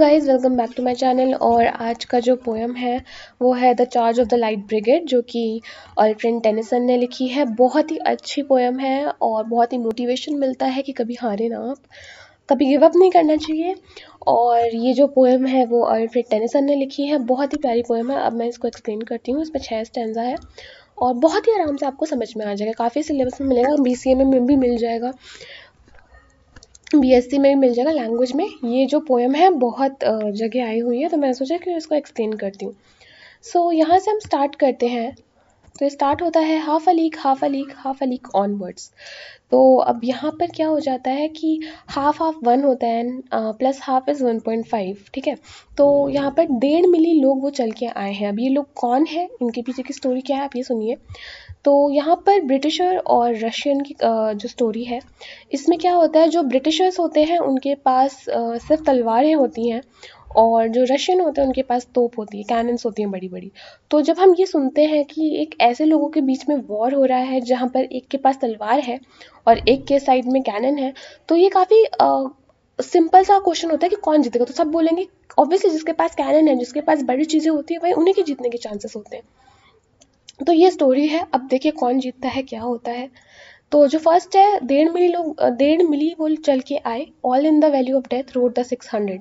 Guys welcome back to my channel. और आज का जो पोएम है वो है the charge of the light brigade, जो कि अल्फ्रेड टेनिसन ने लिखी है। बहुत ही अच्छी पोएम है और बहुत ही मोटिवेशन मिलता है कि कभी हारे ना आप, कभी गिव अप नहीं करना चाहिए। और ये जो पोएम है वो अल्फ्रेड टेनिसन ने लिखी है। बहुत ही प्यारी पोएम है। अब मैं इसको एक्सप्लेन करती हूँ। इसमें 6 स्टैंजा है और बहुत ही आराम से आपको समझ में आ जाएगा। काफ़ी सिलेबस में मिलेगा, BCA में भी मिल जाएगा, BSc में भी मिल जाएगा। लैंग्वेज में ये जो पोएम है बहुत जगह आई हुई है, तो मैंने सोचा कि इसको एक्सप्लेन करती हूँ। सो यहाँ से हम स्टार्ट करते हैं। तो स्टार्ट होता है half a leak half a leak half a leak onwards. तो अब यहाँ पर क्या हो जाता है कि हाफ हाफ 1 होता है प्लस हाफ इज़ 1.5, ठीक है। तो यहाँ पर 1.5 मिली लोग वो चल के आए हैं। अब ये लोग कौन है, इनके पीछे की स्टोरी क्या है, आप ये सुनिए। तो यहाँ पर ब्रिटिशर और रशियन की जो स्टोरी है, इसमें क्या होता है, जो ब्रिटिशर्स होते हैं उनके पास सिर्फ तलवारें होती हैं और जो रशियन होते हैं उनके पास तोप होती है, कैनन्स होती हैं बड़ी बड़ी। तो जब हम ये सुनते हैं कि एक ऐसे लोगों के बीच में वॉर हो रहा है जहाँ पर एक के पास तलवार है और एक के साइड में कैनन है, तो ये काफ़ी सिंपल सा क्वेश्चन होता है कि कौन जीतेगा। तो सब बोलेंगे ऑब्वियसली जिसके पास कैनन है, जिसके पास बड़ी चीज़ें होती है, वही उन्हीं के जीतने के चांसेस होते हैं। तो ये स्टोरी है। अब देखिए कौन जीतता है, क्या होता है। तो जो फर्स्ट है, 1.5 मिली वो चल के आए, all in the valley of death rode the 600।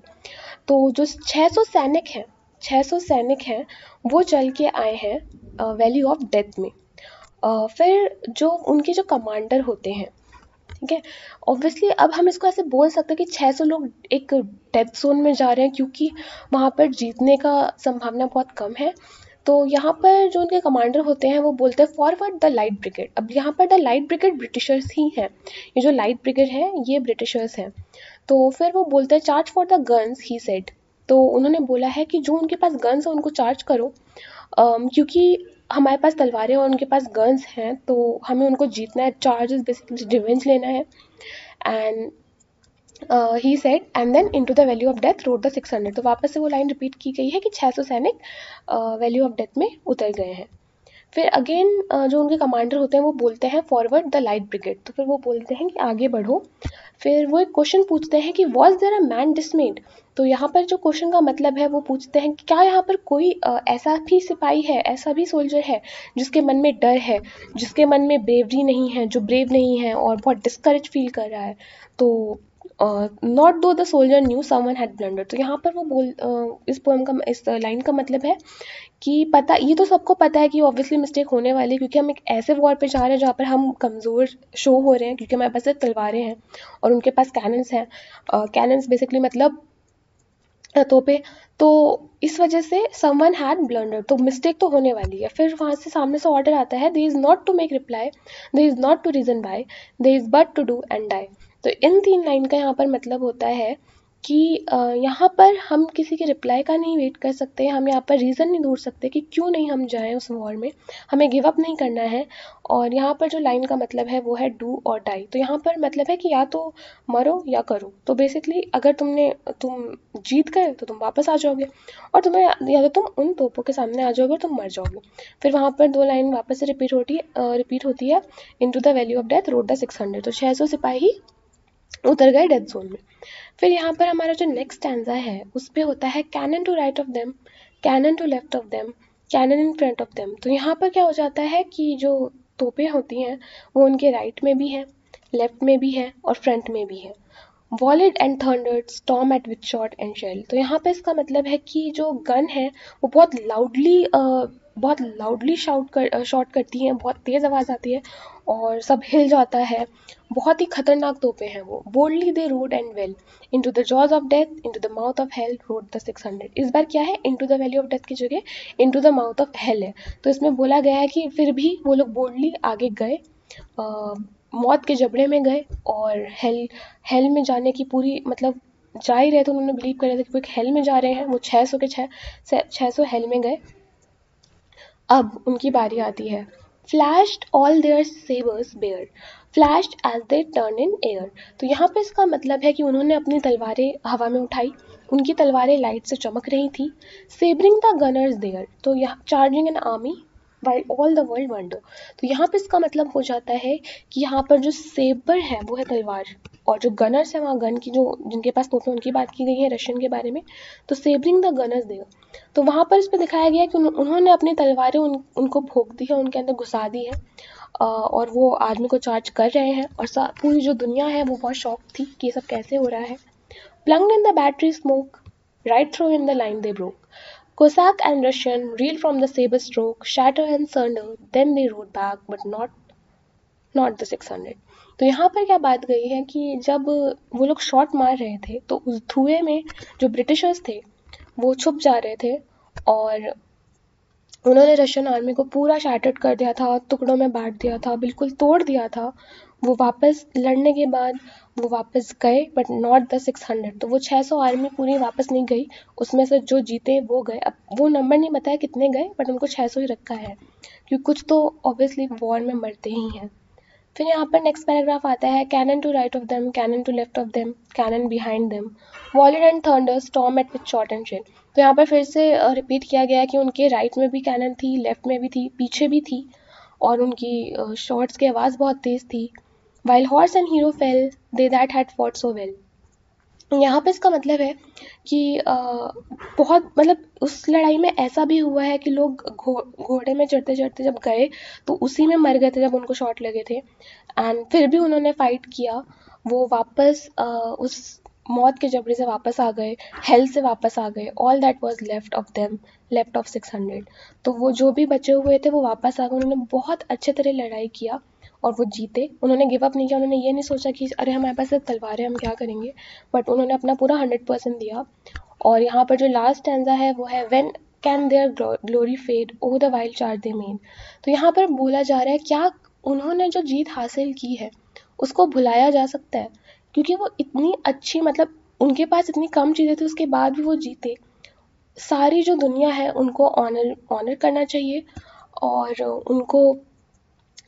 तो जो 600 सैनिक हैं वो चल के आए हैं वैल्यू ऑफ डेथ में। फिर जो उनके जो कमांडर होते हैं, ठीक है, ऑब्वियसली अब हम इसको ऐसे बोल सकते हैं कि 600 लोग एक डेथ जोन में जा रहे हैं, क्योंकि वहाँ पर जीतने का संभावना बहुत कम है। तो यहाँ पर जो उनके कमांडर होते हैं वो बोलते हैं फॉरवर्ड द लाइट ब्रिगेड। अब यहाँ पर द लाइट ब्रिगेड ब्रिटिशर्स ही हैं। ये जो लाइट ब्रिगेड है ये ब्रिटिशर्स हैं। तो फिर वो बोलते हैं charge for the guns he said. तो उन्होंने बोला है कि जो उनके पास गन्स है उनको चार्ज करो, क्योंकि हमारे पास तलवारें और उनके पास गन्स हैं, तो हमें उनको जीतना है। चार्ज इज बेसिकली रिवेंज लेना है। And he said and then into the valley of death rode the 600। तो वापस से वो लाइन रिपीट की गई है कि 600 सैनिक वैल्यू ऑफ डेथ में उतर गए हैं। फिर अगेन जो उनके कमांडर होते हैं वो बोलते हैं फॉरवर्ड द लाइट ब्रिगेड। तो फिर वो बोलते हैं कि आगे बढ़ो। फिर वो एक क्वेश्चन पूछते हैं कि was there a man dismayed. तो यहाँ पर जो क्वेश्चन का मतलब है वो पूछते हैं कि क्या यहाँ पर कोई ऐसा भी सिपाही है, ऐसा भी सोल्जर है जिसके मन में डर है, जिसके मन में ब्रेवरी नहीं है, जो ब्रेव नहीं है और बहुत डिस्करेज फील कर रहा है। तो नॉट दो the soldier new someone had blunder. तो यहाँ पर वो इस पोएम का, इस लाइन का मतलब है कि पता, ये तो सबको पता है कि ऑब्वियसली मिस्टेक होने वाली है, क्योंकि हम एक ऐसे वॉर पे जा रहे हैं जहाँ पर हम कमज़ोर शो हो रहे हैं, क्योंकि हमारे पास सिर्फ तलवारें हैं और उनके पास कैनन्स हैं। कैनन्स बेसिकली मतलब तोपे। तो इस वजह से समवन हैड ब्लंडर, तो मिस्टेक तो होने वाली है। फिर वहाँ से सामने से ऑर्डर आता है, they is not to make reply, they is not to reason why, they is but to do and die. तो इन 3 लाइन का यहाँ पर मतलब होता है कि यहाँ पर हम किसी के रिप्लाई का नहीं वेट कर सकते, हम यहाँ पर रीज़न नहीं ढूंढ सकते कि क्यों नहीं हम जाएं उस वॉर में, हमें गिव अप नहीं करना है। और यहाँ पर जो लाइन का मतलब है वो है डू और डाई। तो यहाँ पर मतलब है कि या तो मरो या करो। तो बेसिकली अगर तुम जीत गए तो तुम वापस आ जाओगे, और तुम्हें या तो तुम उन तोपों के सामने आ जाओगे और तुम मर जाओगे। फिर वहाँ पर 2 लाइन वापस से रिपीट होती है, into the valley of death rode the 600। तो 600 सिपाही उतर गए डेथ जोन में। फिर यहाँ पर हमारा जो नेक्स्ट स्टैंजा है उस पे होता है cannon to right of them, cannon to left of them, cannon in front of them. तो यहाँ पर क्या हो जाता है कि जो तोपें होती हैं वो उनके राइट में भी है, लेफ्ट में भी है और फ्रंट में भी है। Volleyed and thundered storm at with shot and shell. तो यहाँ पे इसका मतलब है कि जो गन है वो बहुत लाउडली शॉट करती हैं, बहुत तेज़ आवाज़ आती है और सब हिल जाता है। बहुत ही खतरनाक तोपें हैं वो। Boldly they road and well into the jaws of death, into the mouth of hell road the 600। इस बार क्या है, into the valley of death की जगह into the mouth of hell है। तो इसमें बोला गया है कि फिर भी वो लोग बोल्डली आगे गए, मौत के जबड़े में गए और हेल में जाने की पूरी मतलब जा ही रहे थे। उन्होंने बिलीव कर रहे थे कि वो एक हेल में जा रहे हैं। वो 600 के 600 हेल में गए। अब उनकी बारी आती है। Flashed all their sabres bare, flashed as they turn in air. तो यहाँ पे इसका मतलब है कि उन्होंने अपनी तलवारें हवा में उठाई, उनकी तलवारें लाइट से चमक रही थी। सेबरिंग द गनर्स देयर, तो यहाँ charging an army, while all the world wonder। तो यहाँ पे इसका मतलब हो जाता है कि यहाँ पर जो सेबर है वो है तलवार, और जो गनर्स है वहाँ गन की जो जिनके पास तोपें उनकी बात की गई है रशियन के बारे में, तो सेबरिंग द गनर्स देयर। तो वहाँ पर इस पे दिखाया गया है कि उन्होंने अपनी तलवारें उनको भोंक दी है, उनके अंदर घुसा दी है, और वो आर्मी को चार्ज कर रहे हैं, और पूरी जो दुनिया है वो बहुत शॉक थी कि ये सब कैसे हो रहा है। Plunged in the battery smoke, right through in the line they broke. Cossack and Russian reeled from the saber stroke, shatter and sunder, then they rode back, but not the 600। तो यहाँ पर क्या बात गई है कि जब वो लोग शॉट मार रहे थे तो उस धुएं में जो ब्रिटिशर्स थे वो छुप जा रहे थे, और उन्होंने रशियन आर्मी को पूरा शैटर्ड कर दिया था, टुकड़ों में बांट दिया था, बिल्कुल तोड़ दिया था। वो वापस लड़ने के बाद वो वापस गए, बट नॉट द 600। तो वो 600 आर्मी पूरी वापस नहीं गई, उसमें से जो जीते वो गए। अब वो नंबर नहीं बताया कितने गए, बट उनको 600 ही रखा है, क्योंकि कुछ तो ऑब्वियसली वॉर में मरते ही हैं। फिर यहाँ पर नेक्स्ट पैराग्राफ आता है, cannon to right of them, cannon to left of them, cannon behind them, volleyed and thunder storm at with shot and shell. तो यहाँ पर फिर से रिपीट किया गया है कि उनके राइट में भी कैनन थी, लेफ्ट में भी थी, पीछे भी थी, और उनकी शॉट्स की आवाज़ बहुत तेज़ थी। While horse and hero fail they that had fought so well. यहाँ पे इसका मतलब है कि बहुत मतलब उस लड़ाई में ऐसा भी हुआ है कि लोग घोड़े में चढ़ते चढ़ते जब गए तो उसी में मर गए थे जब उनको शॉट लगे थे, एंड फिर भी उन्होंने फाइट किया। वो वापस उस मौत के जबड़े से वापस आ गए, हेल से वापस आ गए। All that was left of them, left of 600। तो वो जो भी बचे हुए थे वो वापस आ गए, उन्होंने बहुत अच्छे तरह लड़ाई किया और वो जीते। उन्होंने गिव अप नहीं किया, उन्होंने ये नहीं सोचा कि अरे हमारे पास सिर्फ तलवार है हम क्या करेंगे, बट उन्होंने अपना पूरा 100% दिया। और यहाँ पर जो लास्ट स्टैंजा है वो है, when can their glory fade O the wild charge they made. तो यहाँ पर बोला जा रहा है क्या उन्होंने जो जीत हासिल की है उसको भुलाया जा सकता है, क्योंकि वो इतनी अच्छी मतलब उनके पास इतनी कम चीज़ें थी उसके बाद भी वो जीते। सारी जो दुनिया है उनको ऑनर ऑनर करना चाहिए, और उनको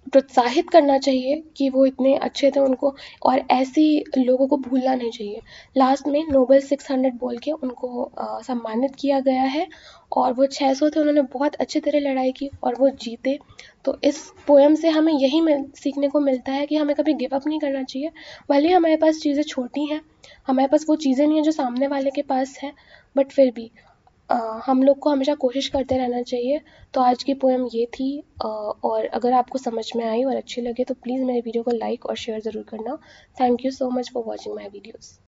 प्रोत्साहित करना चाहिए कि वो इतने अच्छे थे उनको, और ऐसी लोगों को भूलना नहीं चाहिए। लास्ट में नोबल 600 बोल के उनको सम्मानित किया गया है, और वो 600 थे, उन्होंने बहुत अच्छी तरह लड़ाई की और वो जीते। तो इस पोएम से हमें यही सीखने को मिलता है कि हमें कभी गिव अप नहीं करना चाहिए। भले ही हमारे पास चीज़ें छोटी हैं, हमारे पास वो चीज़ें नहीं हैं जो सामने वाले के पास हैं, बट फिर भी हम लोग को हमेशा कोशिश करते रहना चाहिए। तो आज की पोएम ये थी, और अगर आपको समझ में आई और अच्छी लगे तो प्लीज़ मेरे वीडियो को लाइक और शेयर ज़रूर करना। Thank you so much for watching my videos.